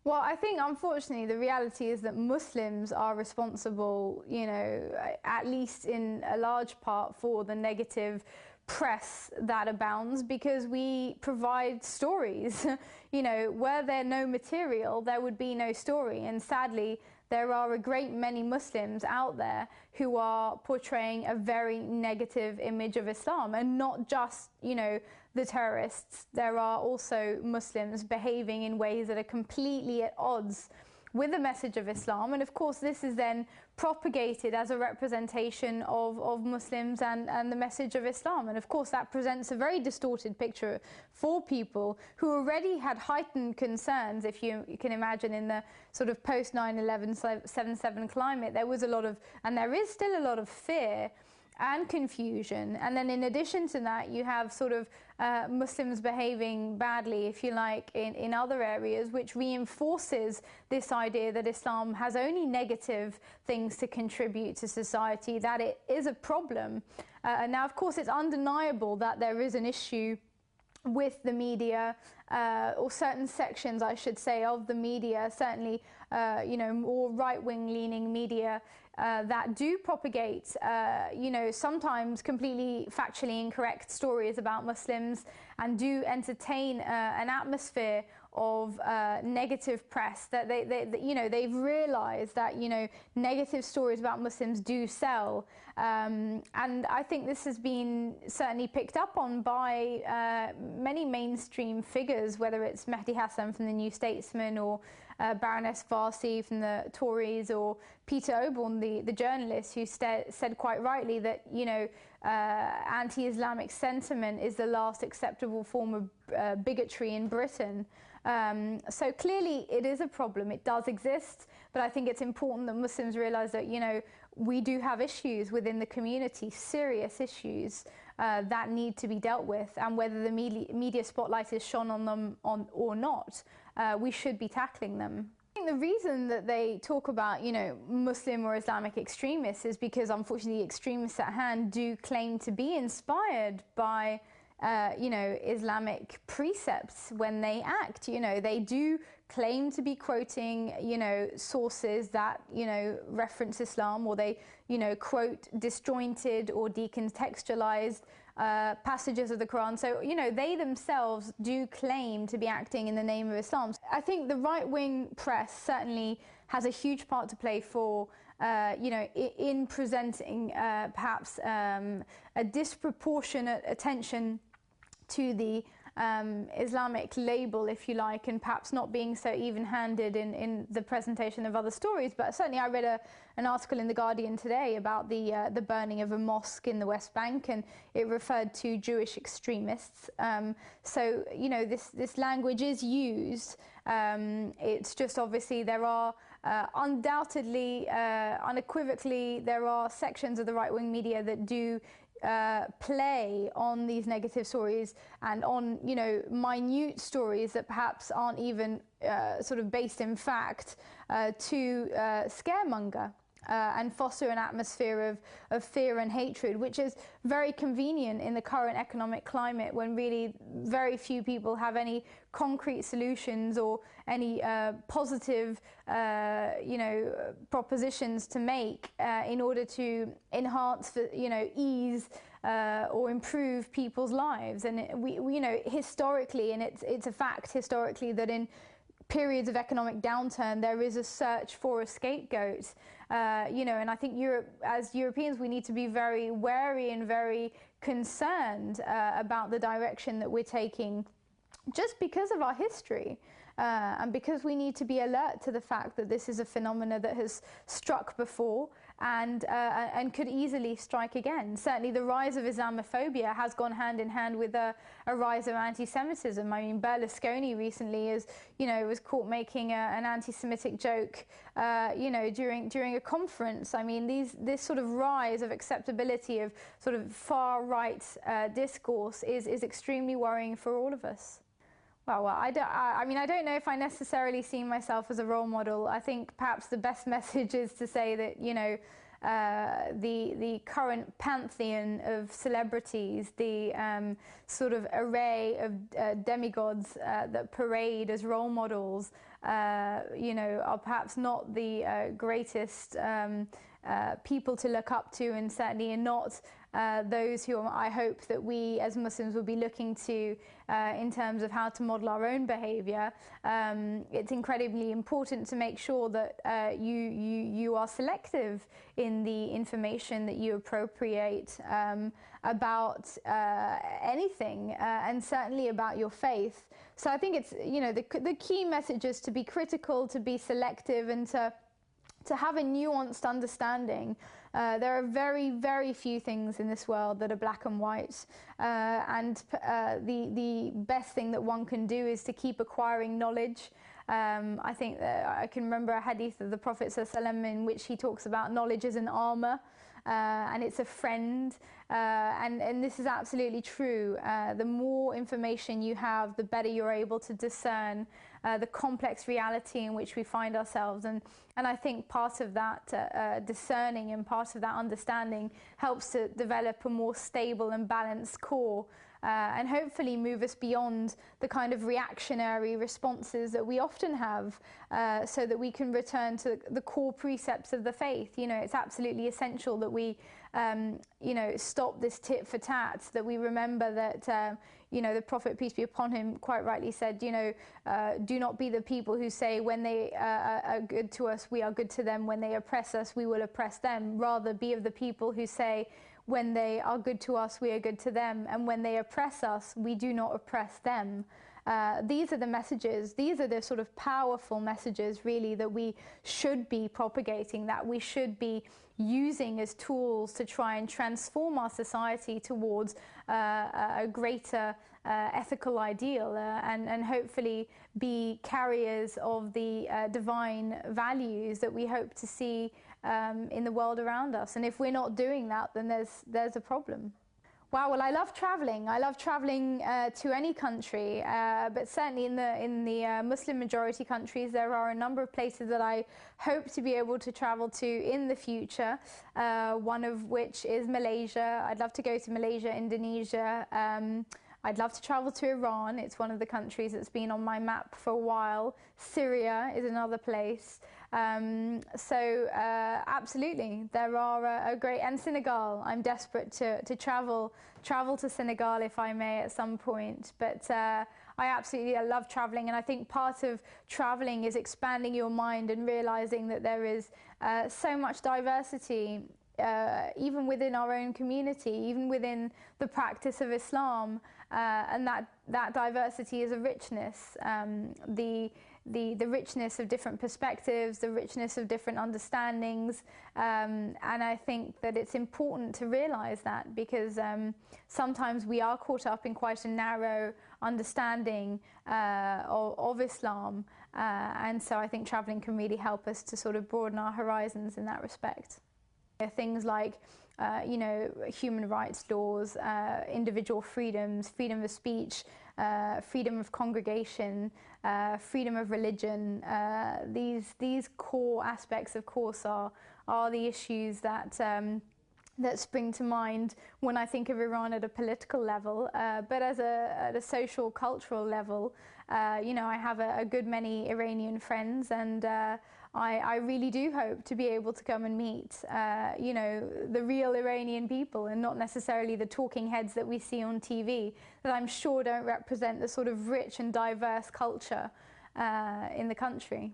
Well, I think unfortunately the reality is that Muslims are responsible, at least in a large part, for the negative press that abounds, because we provide stories. Were there no material, there would be no story. And sadly, there are a great many Muslims out there who are portraying a very negative image of Islam, and not just, the terrorists. There are also Muslims behaving in ways that are completely at odds with the message of Islam. And of course, this is then propagated as a representation of Muslims and the message of Islam. And of course, that presents a very distorted picture for people who already had heightened concerns. If you can imagine, in the sort of post 9/11, 7/7 climate, there was a lot of, and there is still a lot of fear and confusion. And then in addition to that, you have sort of Muslims behaving badly, if you like, in other areas, which reinforces this idea that Islam has only negative things to contribute to society, that it is a problem. Now, of course, it's undeniable that there is an issue with the media, or certain sections, I should say, of the media, certainly, more right-wing leaning media that do propagate, sometimes completely factually incorrect stories about Muslims, and do entertain an atmosphere of negative press. That they've realized that negative stories about Muslims do sell, and I think this has been certainly picked up on by many mainstream figures, whether it's Mehdi Hassan from the New Statesman, or Baroness Farsi from the Tories, or Peter Oborne, the journalist, who said quite rightly that anti-Islamic sentiment is the last acceptable form of bigotry in Britain. So clearly it is a problem, it does exist, but I think it's important that Muslims realize that we do have issues within the community, serious issues that need to be dealt with, and whether the media spotlight is shone on them or not, we should be tackling them. I think the reason that they talk about, Muslim or Islamic extremists is because, unfortunately, the extremists at hand do claim to be inspired by Islamic precepts when they act. They do claim to be quoting, sources that, reference Islam, or they, quote disjointed or decontextualized passages of the Quran. So, they themselves do claim to be acting in the name of Islam. I think the right-wing press certainly has a huge part to play for, in presenting perhaps a disproportionate attention to the Islamic label, if you like, and perhaps not being so even-handed in the presentation of other stories. But certainly I read an article in The Guardian today about the burning of a mosque in the West Bank, and it referred to Jewish extremists. So, this language is used. It's just obviously there are undoubtedly, unequivocally, there are sections of the right-wing media that do play on these negative stories, and on minute stories that perhaps aren't even sort of based in fact, to scaremonger and foster an atmosphere of fear and hatred, which is very convenient in the current economic climate, when really very few people have any concrete solutions or any positive propositions to make in order to enhance ease or improve people's lives. And we historically, and it's a fact historically, that in periods of economic downturn, there is a search for a scapegoat, and I think as Europeans, we need to be very wary and very concerned about the direction that we're taking, just because of our history, and because we need to be alert to the fact that this is a phenomena that has struck before and could easily strike again. Certainly the rise of Islamophobia has gone hand in hand with a rise of anti-Semitism. I mean, Berlusconi recently was caught making an anti-Semitic joke, during a conference. I mean, this sort of rise of acceptability of sort of far-right discourse is extremely worrying for all of us. Well, I don't know if I necessarily see myself as a role model. I think perhaps the best message is to say that, the current pantheon of celebrities, the sort of array of demigods that parade as role models, you know, are perhaps not the greatest people to look up to, and certainly not those who I hope that we as Muslims will be looking to in terms of how to model our own behavior. It's incredibly important to make sure that you are selective in the information that you appropriate about anything, and certainly about your faith. So I think it's, you know, the key message is to be critical, to be selective, and to have a nuanced understanding. There are very, very few things in this world that are black and white, and the best thing that one can do is to keep acquiring knowledge. I think that I can remember a hadith of the Prophet ﷺ in which he talks about knowledge as an armor, and it's a friend, and this is absolutely true. The more information you have, the better you're able to discern the complex reality in which we find ourselves, and I think part of that discerning and part of that understanding helps to develop a more stable and balanced core, and hopefully move us beyond the kind of reactionary responses that we often have, so that we can return to the core precepts of the faith. You know, it's absolutely essential that we, you know, stop this tit for tat, that we remember that, you know, the Prophet, peace be upon him, quite rightly said, you know, do not be the people who say when they are good to us, we are good to them. When they oppress us, we will oppress them. Rather, be of the people who say, when they are good to us, we are good to them, and when they oppress us, we do not oppress them. These are the messages, these are the sort of powerful messages really that we should be propagating, that we should be using as tools to try and transform our society towards a greater ethical ideal, and hopefully be carriers of the divine values that we hope to see in the world around us. And if we're not doing that, then there's a problem. Wow, well, I love traveling. I love traveling to any country, but certainly in the Muslim majority countries, there are a number of places that I hope to be able to travel to in the future, one of which is Malaysia. I'd love to go to Malaysia, Indonesia. I'd love to travel to Iran. It's one of the countries that's been on my map for a while. Syria is another place. So absolutely, there are a great, and Senegal. I'm desperate to travel to Senegal, if I may, at some point. But I love traveling, and I think part of traveling is expanding your mind and realizing that there is so much diversity, even within our own community, even within the practice of Islam, and that diversity is a richness. The richness of different perspectives, the richness of different understandings, and I think that it's important to realize that, because sometimes we are caught up in quite a narrow understanding of Islam, and so I think traveling can really help us to sort of broaden our horizons in that respect. Things like you know, human rights laws, individual freedoms, freedom of speech, freedom of congregation, freedom of religion. These core aspects, of course, are the issues that spring to mind when I think of Iran at a political level, but at a social, cultural level. You know, I have a good many Iranian friends, and I really do hope to be able to come and meet, you know, the real Iranian people, and not necessarily the talking heads that we see on TV, that I'm sure don't represent the sort of rich and diverse culture in the country.